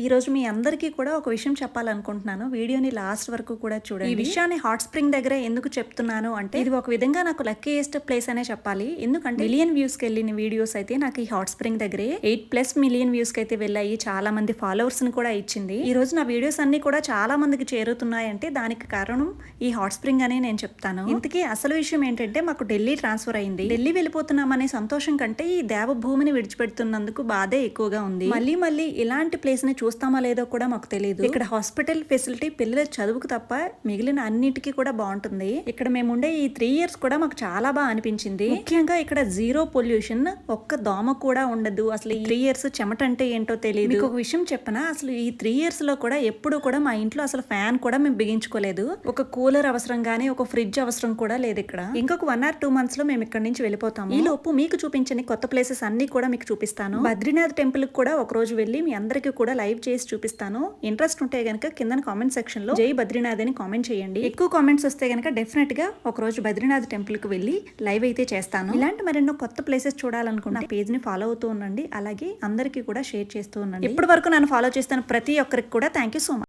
ఈ రోజు మీ అందరికీ కూడా ఒక విషయం చెప్పాలనుకుంటున్నాను. వీడియోని లాస్ట్ వరకు కూడా చూడండి. ఈ విషయాన్ని హాట్ స్ప్రింగ్ దగ్గర ఎందుకు చెప్తున్నాను అంటే, ఇది ఒక విధంగా నాకు లక్కీయెస్ట్ ప్లేస్ అనే చెప్పాలి. ఎందుకంటే మిలియన్ వ్యూస్ కి వెళ్ళిన వీడియోస్ అయితే నాకు ఈ హాట్ స్ప్రింగ్ దగ్గరే 8+ మిలియన్ వ్యూస్ కి అయితే వెళ్ళాయి. చాలా మంది ఫాలోవర్స్ ని కూడా ఇచ్చింది. ఈ రోజు నా వీడియోస్ అన్ని కూడా చాలా మందికి చేరుతున్నాయంటే దానికి కారణం ఈ హాట్ స్ప్రింగ్ అనే నేను చెప్తాను. ఇంతకీ అసలు విషయం ఏంటంటే, మాకు ఢిల్లీ ట్రాన్స్ఫర్ అయింది. ఢిల్లీ వెళ్ళిపోతున్నామనే సంతోషం కంటే ఈ దేవభూమిని విడిచిపెడుతున్నందుకు బాధే ఎక్కువగా ఉంది. మళ్ళీ ఇలాంటి ప్లేస్ ని చూస్తామా లేదో కూడా మాకు తెలియదు. ఇక్కడ హాస్పిటల్ ఫెసిలిటీ పిల్లల చదువుకు తప్ప మిగిలిన అన్నిటికీ కూడా బాగుంటుంది. ఇక్కడ మేము ఉండే ఈ 3 years కూడా మాకు చాలా బాగా అనిపించింది. ముఖ్యంగా ఇక్కడ జీరో పొల్యూషన్, ఒక్క దోమ కూడా ఉండదు. అసలు ఈ 3 years చెమట అంటే ఏంటో తెలియదు. మీకు ఒక విషయం చెప్పనా, అసలు ఈ 3 years లో కూడా ఎప్పుడు కూడా మా ఇంట్లో అసలు ఫ్యాన్ కూడా మేము బిగించుకోలేదు. ఒక కూలర్ అవసరం గానీ ఒక ఫ్రిడ్జ్ అవసరం కూడా లేదు ఇక్కడ. ఇంకొక 1 or 2 months లో మేము ఇక్కడ నుంచి వెళ్ళిపోతాము. ఈ లోపు మీకు చూపించని కొత్త ప్లేసెస్ అన్ని కూడా మీకు చూపిస్తాను. బద్రీనాథ్ టెంపుల్ కూడా ఒక రోజు వెళ్ళి మీ అందరికీ కూడా లైవ్ చేసి చూపిస్తాను. ఇంట్రెస్ట్ ఉంటే గనక కింద కామెంట్ సెక్షన్ లో జై బద్రీనాథ్ అని కామెంట్ చేయండి. ఎక్కువ కామెంట్స్ వస్తే గనక డెఫినెట్ గా ఒక రోజు బద్రీనాథ్ టెంపుల్ కు వెళ్ళి లైవ్ అయితే చేస్తాను. ఇలాంటి మరెన్నో కొత్త ప్లేసెస్ చూడాలనుకుంటే పేజ్ ని ఫాలో అవుతూ ఉండండి. అలాగే అందరికీ కూడా షేర్ చేస్తూ ఉండండి. ఇప్పటి వరకు నన్ను ఫాలో చేస్తున్న ప్రతి ఒక్కరికి కూడా థ్యాంక్ యూ సో మచ్.